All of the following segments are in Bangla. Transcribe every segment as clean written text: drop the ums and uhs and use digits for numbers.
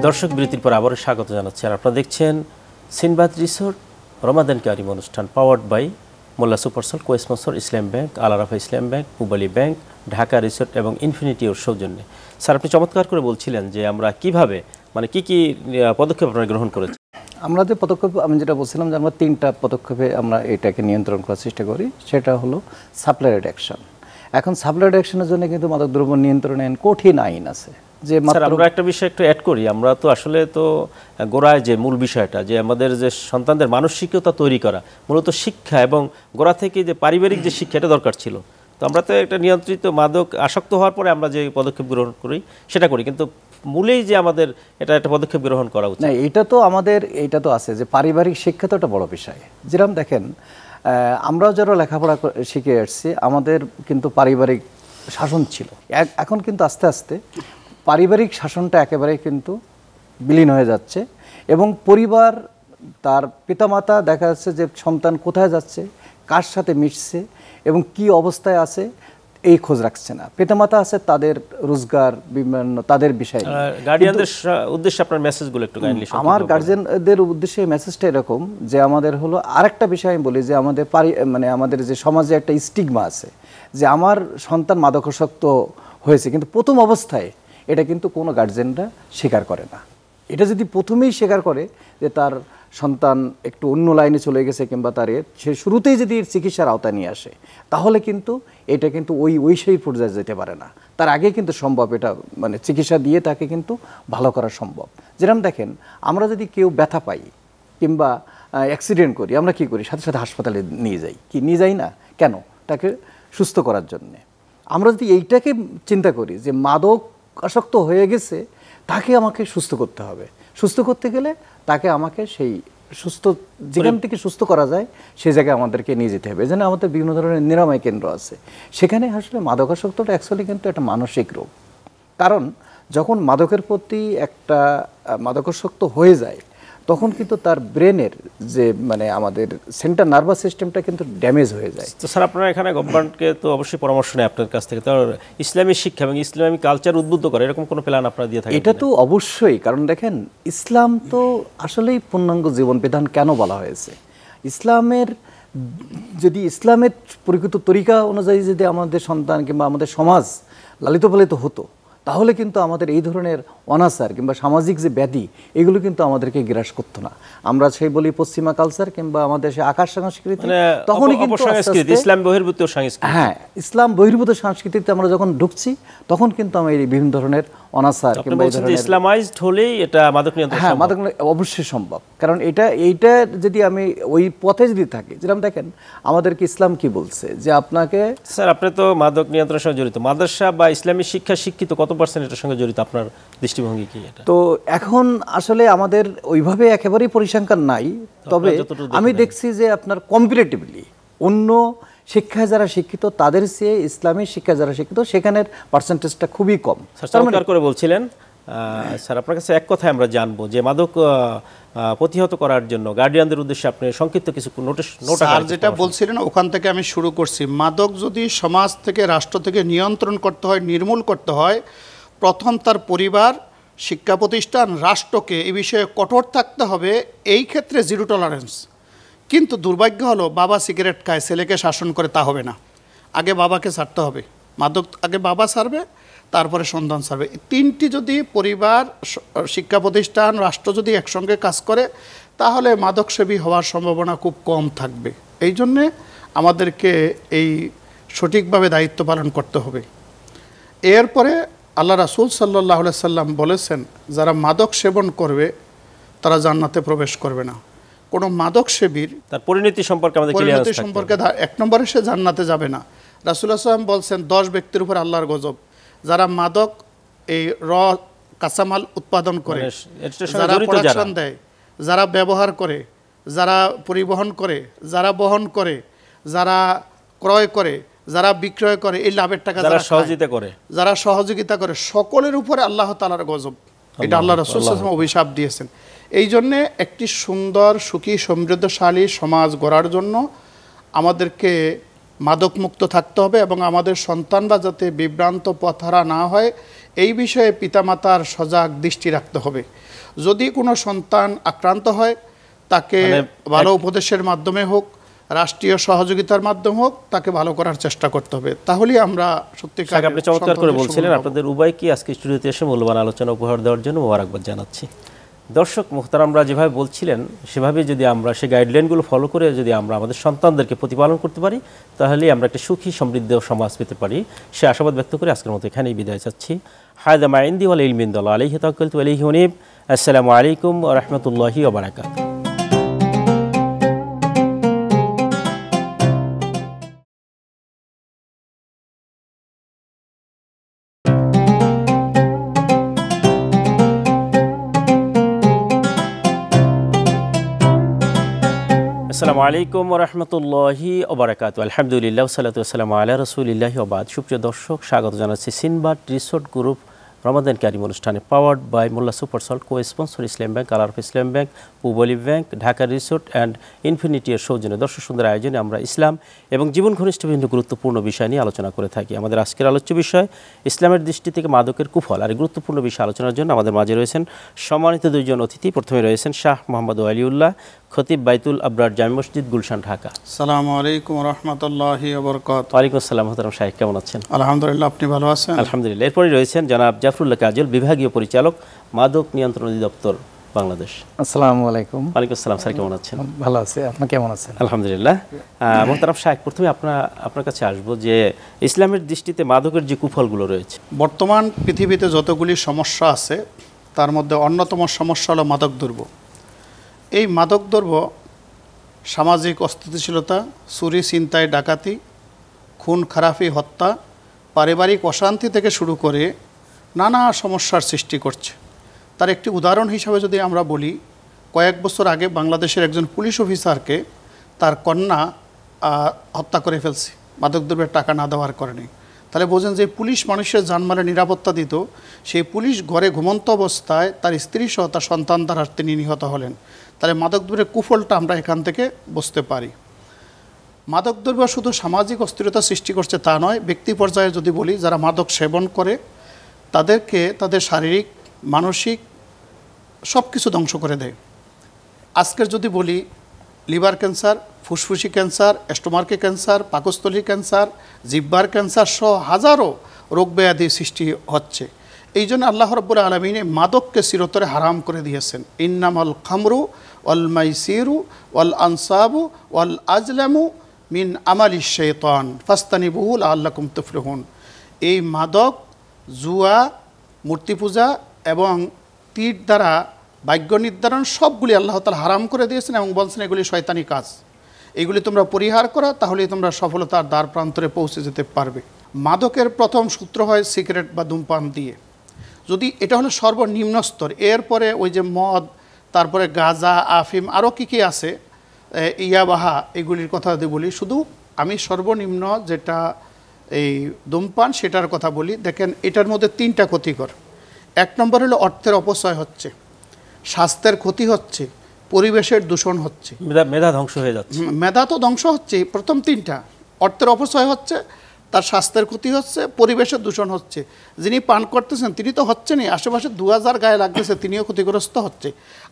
দর্শক বিরতির পর আবারও স্বাগত জানাচ্ছি। আর আপনারা দেখছেন সিনবাদ রিসোর্ট রমাদান কারিম অনুষ্ঠান, powered by Molla super salt, co-sponsor Islam bank, Al Arafah Islam bank, Pubali bank, Dhaka resort এবং ইনফিনিটি ওর সৌজন্যে। স্যার, আপনি চমৎকার করে বলছিলেন যে আমরা কিভাবে কি কি পদক্ষেপ আপনারা গ্রহণ করেছেন। আমরা যে পদক্ষেপ, আমি যেটা বলছিলাম যে আমরা 3টা পদক্ষেপে আমরা এটাকে নিয়ন্ত্রণ করার চেষ্টা করি। সেটা হলো সাপ্লাই রিডাকশন। এখন সাপ্লাই রিডাকশনের জন্য কিন্তু মাদকদ্রব্য নিয়ন্ত্রণ আইন, কঠিন আইন আছে। যে আমরা একটা বিষয় একটু অ্যাড করি, আমরা তো আসলে তো গোড়ায় যে মূল বিষয়টা যে আমাদের যে সন্তানদের মানসিকতা তৈরি করা, মূলত শিক্ষা এবং গোড়া থেকে যে পারিবারিক যে শিক্ষা, এটা দরকার ছিল। তো আমরা তো একটা নিয়ন্ত্রিত মাদক আসক্ত হওয়ার পরে আমরা যে পদক্ষেপ গ্রহণ করি সেটা করি, কিন্তু মূলেই যে আমাদের এটা একটা পদক্ষেপ গ্রহণ করা উচিত। না, এটা তো আমাদের এইটা তো আছে যে পারিবারিক শিক্ষা তো একটা বড় বিষয়। যেরকম দেখেন, আমরাও যারা লেখাপড়া শিখে আসছি, আমাদের কিন্তু পারিবারিক শাসন ছিল। এখন কিন্তু আস্তে আস্তে পারিবারিক শাসনটা একেবারে কিন্তু বিলীন হয়ে যাচ্ছে এবং পরিবার, তার পিতামাতা দেখা যাচ্ছে যে সন্তান কোথায় যাচ্ছে, কার সাথে মিশছে এবং কি অবস্থায় আছে এই খোঁজ রাখছে না। পিতামাতা আছে তাদের রোজগার, বিভিন্ন তাদের বিষয়ে। গার্ডিয়ানদের উদ্দেশ্যে আপনার মেসেজগুলো একটু কাইন্ডলি। আমার গার্জিয়ানদের উদ্দেশ্যে মেসেজটা এরকম যে আমাদের হলো আরেকটা বিষয় আমি বলি যে আমাদের আমাদের যে সমাজে একটা স্টিগমা আছে যে আমার সন্তান মাদকাসক্ত হয়েছে, কিন্তু প্রথম অবস্থায় এটা কিন্তু কোনো গার্জিয়ানরা স্বীকার করে না। এটা যদি প্রথমেই স্বীকার করে যে তার সন্তান একটু অন্য লাইনে চলে গেছে কিংবা সে শুরুতেই যদি চিকিৎসার আওতায় নিয়ে আসে, তাহলে কিন্তু এটা কিন্তু ওই সেই পর্যায়ে যেতে পারে না। তার আগে কিন্তু সম্ভব, এটা চিকিৎসা দিয়ে তাকে কিন্তু ভালো করা সম্ভব। যেরকম দেখেন, আমরা যদি কেউ ব্যথা পাই কিংবা অ্যাক্সিডেন্ট করি, আমরা কি করি? সাথে সাথে হাসপাতালে নিয়ে যাই। কি নিয়ে যাই না? কেন? তাকে সুস্থ করার জন্যে। আমরা যদি এইটাকে চিন্তা করি যে মাদক আসক্ত হয়ে গেছে, তাকে আমাকে সুস্থ করতে হবে। সুস্থ করতে গেলে তাকে আমাকে সেই যেখান থেকে সুস্থ করা যায় সেই জায়গায় আমাদেরকে নিয়ে যেতে হবে। এজন্য আমাদের বিভিন্ন ধরনের নিরাময় কেন্দ্র আছে। সেখানে আসলে মাদকাসক্তটা অ্যাকচুয়ালি কিন্তু একটা মানসিক রোগ। কারণ যখন মাদকের প্রতি একটা মাদকাসক্ত হয়ে যায়, তখন কিন্তু তার ব্রেনের যে আমাদের সেন্ট্রাল নার্ভাস সিস্টেমটা কিন্তু ড্যামেজ হয়ে যায়। তো স্যার, আপনারা এখানে গভর্নমেন্টকে তো অবশ্যই পরামর্শ নেয় আপনার কাছ থেকে, তো ইসলামী শিক্ষা এবং ইসলামী কালচার উদ্বুদ্ধ করে এরকম কোনো প্ল্যান আপনারা দিয়ে থাকেন? এটা তো অবশ্যই, কারণ দেখেন ইসলাম তো আসলেই পূর্ণাঙ্গ জীবন বিধান কেন বলা হয়েছে। ইসলামের প্রকৃত তরিকা অনুযায়ী যদি আমাদের সন্তান কিংবা আমাদের সমাজ লালিত পালিত হতো, তাহলে কিন্তু আমাদের এই ধরনের অনাচার কিংবা সামাজিক যে ব্যাধি, এগুলো কিন্তু আমাদেরকে গ্রাস করতো না। আমরা সেই বলি পশ্চিমা কালচার কিংবা আমাদের সেই আকাশ সংস্কৃতি, তখনই কিন্তু ইসলাম বহির্ভূত সংস্কৃতি, হ্যাঁ, ইসলাম বহির্ভূত সংস্কৃতিতে আমরা যখন ঢুকছি, তখন কিন্তু আমরা এই বিভিন্ন ধরনের অনাচার কিংবা ইসলামাইজড হলেই এটা মাদক নিয়ন্ত্রণ, হ্যাঁ, মাদক অবশ্যই সম্ভব। কারণ এইটা যদি আমি ওই পথে যদি থাকি, যেরকম দেখেন আমাদেরকে ইসলাম কি বলছে যে আপনাকে, স্যার আপনি তো মাদক নিয়ন্ত্রণের সঙ্গে জড়িত, মাদ্রাসা বা ইসলামী শিক্ষা শিক্ষিত কত % এটার সঙ্গে জড়িত? আপনার দৃষ্টিভঙ্গি কি এটা? তো এখন আসলে আমাদের ওইভাবে একেবারেই পরিসংখ্যান নাই, তবে আমি দেখছি যে আপনার কম্পারেটিভলি অন্য শিক্ষায় যারা শিক্ষিত তাদের চেয়ে ইসলামী শিক্ষায় যারা শিক্ষিত সেখানের পার্সেন্টেজটা খুবই কম। চমৎকার করে বলছিলেন স্যার। আপনার কাছে এক কথায় আমরা জানবো যে মাদক প্রতিহত করার জন্য গার্ডিয়ানদের উদ্দেশ্যে আপনি সংক্ষিপ্ত কিছু নোট যেটা বলছিলেন ওখান থেকে আমি শুরু করছি। মাদক যদি সমাজ থেকে, রাষ্ট্র থেকে নিয়ন্ত্রণ করতে হয়, নির্মূল করতে হয়, প্রথম তার পরিবার, শিক্ষা প্রতিষ্ঠান, রাষ্ট্রকে এই বিষয়ে কঠোর থাকতে হবে। এই ক্ষেত্রে জিরো টলারেন্স। কিন্তু দুর্ভাগ্য হলো বাবা সিগারেট খায়, ছেলেকে শাসন করে, তা হবে না। আগে বাবাকে ছাড়তে হবে। মাদক আগে বাবা ছাড়বে, তারপরে সন্তান ছাড়বে। 3টি যদি পরিবার, শিক্ষা প্রতিষ্ঠান, রাষ্ট্র যদি একসঙ্গে কাজ করে, তাহলে মাদকসেবী হওয়ার সম্ভাবনা খুব কম থাকবে। এই জন্যে আমাদেরকে এই সঠিকভাবে দায়িত্ব পালন করতে হবে। এরপরে আল্লাহ রাসূল সাল্লাল্লাহু আলাইহি সাল্লাম বলেছেন, যারা মাদক সেবন করবে তারা জান্নাতে প্রবেশ করবে না। কোনো মাদক সেবীর তার পরিণতি সম্পর্কে 1 নম্বরে সে জান্নাতে যাবে না। রাসূলুল্লাহ সাল্লাল্লাহু আলাইহি ওয়াসাল্লাম বলছেন 10 ব্যক্তির উপর আল্লাহর গজব। যারা মাদক এই কাঁচামাল উৎপাদন করে, যারা প্রোডাকশন দেয়, যারা ব্যবহার করে, যারা পরিবহন করে, যারা বহন করে, যারা ক্রয় করে, যারা বিক্রয় করে, এই লাভের টাকা যারা সহযোগিতা করে, সকলের উপরে আল্লাহ তাআলার গজব। এটা আল্লাহ রাসূল সাল্লাল্লাহু আলাইহি ওয়াসাল্লাম অভিশাপ দিয়েছেন। এই জন্যে একটি সুন্দর, সুখী, সমৃদ্ধশালী সমাজ গড়ার জন্য আমাদেরকে মাদকমুক্ত থাকতে হবে এবং আমাদের সন্তানরা যাতে বিভ্রান্ত পথহারা না হয় এই বিষয়ে পিতামাতার সজাগ দৃষ্টি রাখতে হবে। যদি কোনো সন্তান আক্রান্ত হয় তাকে ভালো উপদেশের মাধ্যমে হোক, রাষ্ট্রীয় সহযোগিতার মাধ্যমে হোক, তাকে ভালো করার চেষ্টা করতে হবে। তাহলেই আমরা সত্যিকার আপনি চমৎকার করে বলছিলেন। আপনাদের উভয়কে আজকে স্টুডিওতে এসে মূল্যবান আলোচনা উপহার দেওয়ার জন্য মোবারকবাদ জানাচ্ছি। দর্শক মুহতারামরা যেভাবে বলছিলেন সেভাবে যদি আমরা সেই গাইডলাইনগুলো ফলো করে যদি আমরা আমাদের সন্তানদেরকে প্রতিপালন করতে পারি, তাহলেই আমরা একটা সুখী সমৃদ্ধ সমাজ পেতে পারি। সে আশাবাদ ব্যক্ত করে আজকের মতো এখানেই বিদায় চাচ্ছি। হায়দা মা ইনদি ওয়াল ইলমি ইনদাল্লাহ আলাইহি তাওয়াক্কালতু ওয়া ইলাইহি উনীব। আসসালামু আলাইকুম ওয়া রাহমাতুল্লাহি ওয়া বারাকাতুহু। আসসালামু আলাইকুম ওয়া রাহমাতুল্লাহি ওয়া বারাকাতুহু। আলহামদুলিল্লাহ ওয়াসসালাতু ওয়াসসালামু আলা রাসূলিল্লাহি ওয়া বাদ। সুপ্রিয় দর্শক, স্বাগত জানাচ্ছি Sinbad resort group Ramadan Kareem অনুষ্ঠানে, powered by Molla super salt, co-sponsor Islam bank, Al Arafah Islam bank, Pubali bank, Dhaka resort and ইনফিনিটির সৌজন্যে দর্শক সুন্দর আয়োজনে আমরা ইসলাম এবং জীবন ঘনিষ্ঠ বিভিন্ন গুরুত্বপূর্ণ বিষয় নিয়ে আলোচনা করে থাকি। আমাদের আজকের আলোচ্য বিষয় ইসলামের দৃষ্টি থেকে মাদকের কুফল। আর এই গুরুত্বপূর্ণ বিষয় আলোচনার জন্য আমাদের মাঝে রয়েছেন সম্মানিত দুইজন অতিথি। প্রথমে রয়েছেন শাহ মোহাম্মদ ওয়ালিউল্লাহ, খতিব বাইতুল আবরার জামি মসজিদ, গুলশান, ঢাকা। আসসালামু আলাইকুম ওয়া রাহমাতুল্লাহি ওয়া বারাকাতুহু। ওয়ালাইকুম আসসালাম। মোহতারাম সাহেব, কেমন আছেন? আলহামদুলিল্লাহ, আপনি ভালো আছেন? আলহামদুলিল্লাহ। এরপরে রয়েছেন জনাব জাফরুল্লাহ কাজল, বিভাগীয় পরিচালক, মাদক নিয়ন্ত্রণ অধিদপ্তর, বাংলাদেশ। আসসালামু আলাইকুম। ওয়ালাইকুম আসসালাম। স্যার কেমন আছেন? ভালো আছি, আপনি কেমন আছেন? আলহামদুলিল্লাহ। মোহতারাম সাহেব, প্রথমে আপনার কাছে আসবো যে ইসলামের দৃষ্টিতে মাদকের যে কুফলগুলো রয়েছে। বর্তমান পৃথিবীতে যতগুলি সমস্যা আছে তার মধ্যে অন্যতম সমস্যা হলো মাদকদ্রব্য। এই মাদকদ্রব্য সামাজিক অস্থিতিশীলতা, চুরি, ছিনতাই, ডাকাতি, খুন খারাপি, হত্যা, পারিবারিক অশান্তি থেকে শুরু করে নানা সমস্যার সৃষ্টি করছে। তার একটি উদাহরণ হিসাবে যদি আমরা বলি, কয়েক বছর আগে বাংলাদেশের একজন পুলিশ অফিসারকে তার কন্যা হত্যা করে ফেলছে মাদকদ্রব্যের টাকা না দেওয়ার কারণে। তাহলে বোঝেন যে পুলিশ মানুষের জানমালের নিরাপত্তা দিত, সেই পুলিশ ঘরে ঘুমন্ত অবস্থায় তার স্ত্রী সহ তার সন্তান দ্বারা তিনি নিহত হলেন। তাহলে মাদকদ্রব্যের কুফলটা আমরা এখান থেকে বুঝতে পারি। মাদকদ্রব্য শুধু সামাজিক অস্থিরতা সৃষ্টি করছে তা নয়, ব্যক্তি পর্যায়ে যদি বলি, যারা মাদক সেবন করে তাদেরকে তাদের শারীরিক, মানসিক সব কিছু ধ্বংস করে দেয়। আজকের যদি বলি, লিভার ক্যান্সার, ফুসফুসি ক্যান্সার, স্টোমাকে ক্যান্সার, পাকস্থলী ক্যান্সার, জিহ্বার ক্যান্সার সহ হাজারো রোগ ব্যাধি সৃষ্টি হচ্ছে। এই জন্য আল্লাহ রাব্বুল আলামিন মাদককে চিরতরে হারাম করে দিয়েছেন। ইন্নামাল খামরু ওয়াল মাইসিরু ওয়াল আনসাবু ওয়াল আজলামু মিন আমালি শাইতান ফাস্তানিবুহু লাআল্লাকুম তুফলিহুন। এই মাদক, জুয়া, মূর্তি পূজা এবং তীর দ্বারা ভাগ্য নির্ধারণ সবগুলি আল্লাহ তাআলা হারাম করে দিয়েছেন এবং বলছেন এগুলি শয়তানি কাজ, এগুলি তোমরা পরিহার করো, তাহলেই তোমরা সফলতার দ্বার প্রান্তরে পৌঁছে যেতে পারবে। মাদকের প্রথম সূত্র হয় সিগারেট বা ধূমপান দিয়ে। যদি এটা হলো সর্বনিম্ন স্তর, এরপরে ওই যে মদ, তারপরে গাঁজা, আফিম, আরও কী আছে, ইয়াবাহা, এগুলির কথা যদি বলি, শুধু আমি সর্বনিম্ন যেটা এই ধূমপান সেটার কথা বলি। দেখেন, এটার মধ্যে তিনটা ক্ষতিকর। এক নম্বর হলো অর্থের অপচয় হচ্ছে, স্বাস্থ্যের ক্ষতি হচ্ছে, পরিবেশের দূষণ হচ্ছে, মেধা ধ্বংস হয়ে যাচ্ছে। মেধা তো ধ্বংস হচ্ছে, প্রথম তিনটা। অর্থের অপচয় হচ্ছে, তার স্বাস্থ্যের ক্ষতি হচ্ছে, পরিবেশের দূষণ হচ্ছে। যিনি পান করতেছেন তিনি তো হচ্ছেনই, আশেপাশে 2000 গায়ে লাগতেছে, তিনিও ক্ষতিগ্রস্ত হচ্ছে।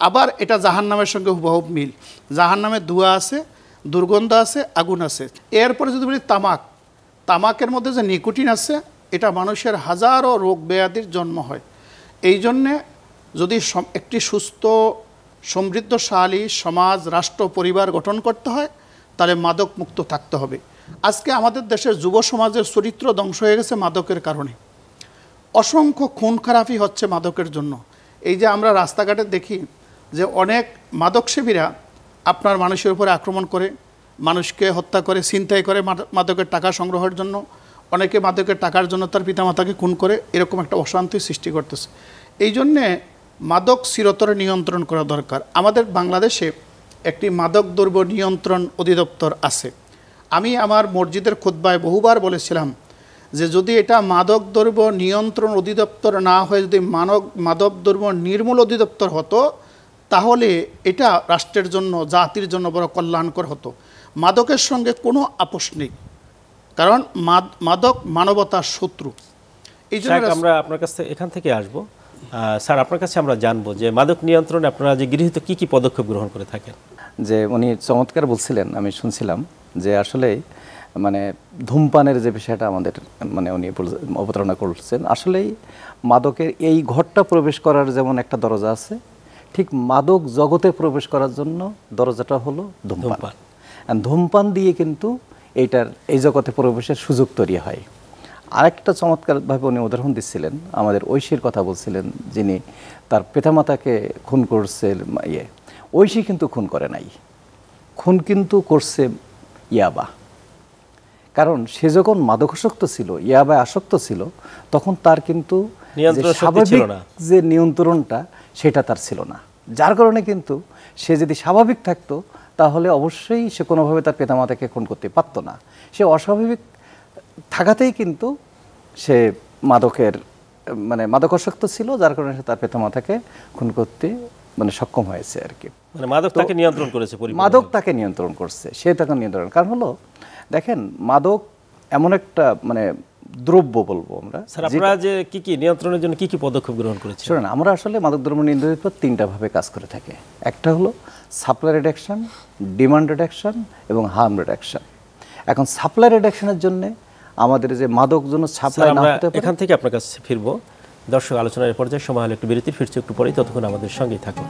আবার এটা জাহান্নামের সঙ্গে হুবহুব মিল। জাহান্নামে ধোঁয়া আছে, দুর্গন্ধ আছে, আগুন আছে। এরপরে যদি বলি তামাক, তামাকের মধ্যে যে নিকোটিন আছে, এটা মানুষের হাজারো রোগ ব্যাধির জন্ম হয়। এই জন্যে যদি একটি সুস্থ সমৃদ্ধশালী সমাজ, রাষ্ট্র, পরিবার গঠন করতে হয়, তাহলে মাদক মুক্ত থাকতে হবে। আজকে আমাদের দেশের যুব সমাজের চরিত্র ধ্বংস হয়ে গেছে মাদকের কারণে। অসংখ্য খুন খারাপি হচ্ছে মাদকের জন্য। এই যে আমরা রাস্তাঘাটে দেখি যে অনেক মাদকসেবীরা আপনার মানুষের উপরে আক্রমণ করে, মানুষকে হত্যা করে, ছিনতাই করে মাদকের টাকা সংগ্রহের জন্য। অনেকে মাদকের টাকার জন্য তার পিতামাতাকে খুন করে, এরকম একটা অশান্তি সৃষ্টি করতেছে। এই জন্যে মাদক চিরতরে নিয়ন্ত্রণ করা দরকার। আমাদের বাংলাদেশে একটি মাদক দ্রব্য নিয়ন্ত্রণ অধিদপ্তর আছে। আমি আমার মসজিদের খুতবায় বহুবার বলেছিলাম যে যদি এটা মাদক দ্রব্য নিয়ন্ত্রণ অধিদপ্তর না হয়ে যদি মাদক দ্রব্য নির্মূল অধিদপ্তর হতো, তাহলে এটা রাষ্ট্রের জন্য, জাতির জন্য বড় কল্যাণকর হতো। মাদকের সঙ্গে কোনো আপোষ নেই, কারণ মাদক মানবতার শত্রু। এই জন্য শাহেখ, আমরা আপনার কাছে এখান থেকে আসবো। স্যার, আপনার কাছে আমরা জানবো যে মাদক নিয়ন্ত্রণে আপনারা যে গৃহীত কি কি পদক্ষেপ গ্রহণ করে থাকেন। যে উনি চমৎকার বলছিলেন, আমি শুনছিলাম যে আসলে মানে ধূমপানের যে বিষয়টা আমাদের মানে উনি অবতারণা করছেন, আসলেই মাদকের এই ঘরটা প্রবেশ করার যেমন একটা দরজা আছে, ঠিক মাদক জগতে প্রবেশ করার জন্য দরজাটা হলো ধূমপান। আর ধূমপান দিয়ে কিন্তু এই জগতে প্রবেশের সুযোগ তৈরি হয়। আরেকটা চমৎকারভাবে উনি উদাহরণ দিচ্ছিলেন, আমাদের ঐশীর কথা বলছিলেন, যিনি তার পিতামাতাকে খুন করছে। ঐশী কিন্তু খুন করে নাই, খুন কিন্তু করছে ইয়াবা। কারণ সে যখন মাদকাসক্ত ছিল, ইয়াবায় আসক্ত ছিল, তখন তার কিন্তু স্বাভাবিক যে নিয়ন্ত্রণটা সেটা তার ছিল না। যার কারণে কিন্তু সে যদি স্বাভাবিক থাকতো তাহলে অবশ্যই সে কোনোভাবে তার পিতামাতাকে খুন করতে পারতো না। সে অস্বাভাবিক থাকাতেই কিন্তু সে মানে মাদকাসক্ত ছিল, যার কারণে সে তার পিতামাতাকে খুন করতে মানে সক্ষম হয়েছে আর কি। মানে মাদক তাকে নিয়ন্ত্রণ করেছে, মাদক তাকে নিয়ন্ত্রণ করছে, সে তাকে নিয়ন্ত্রণ। কারণ হলো দেখেন, মাদক এমন একটা মানে দ্রব্য বলবো আমরা। স্যার, আপনারা যে কি কি নিয়ন্ত্রণের জন্য কি কি পদক্ষেপ গ্রহণ করেছেন? শুনুন, আমরা আসলে মাদক দ্রব্য নিয়ন্ত্রণের উপর 3টা ভাবে কাজ করে থাকি। একটা হলো সাপ্লাই রিডাকশন, ডিমান্ড রিডাকশন এবং হার্ম রিডাকশন। এখন সাপ্লাই রিডাকশনের জন্য আমাদের যে মাদক জন্য সাপ্লাই না হতে পারে, এখান থেকে আপনার কাছে ফিরবো। দর্শক, আলোচনার পর্যায়ে সময় হলো একটু বিরতির, ফিরছি একটু পরেই, ততক্ষণ আমাদের সঙ্গেই থাকুন।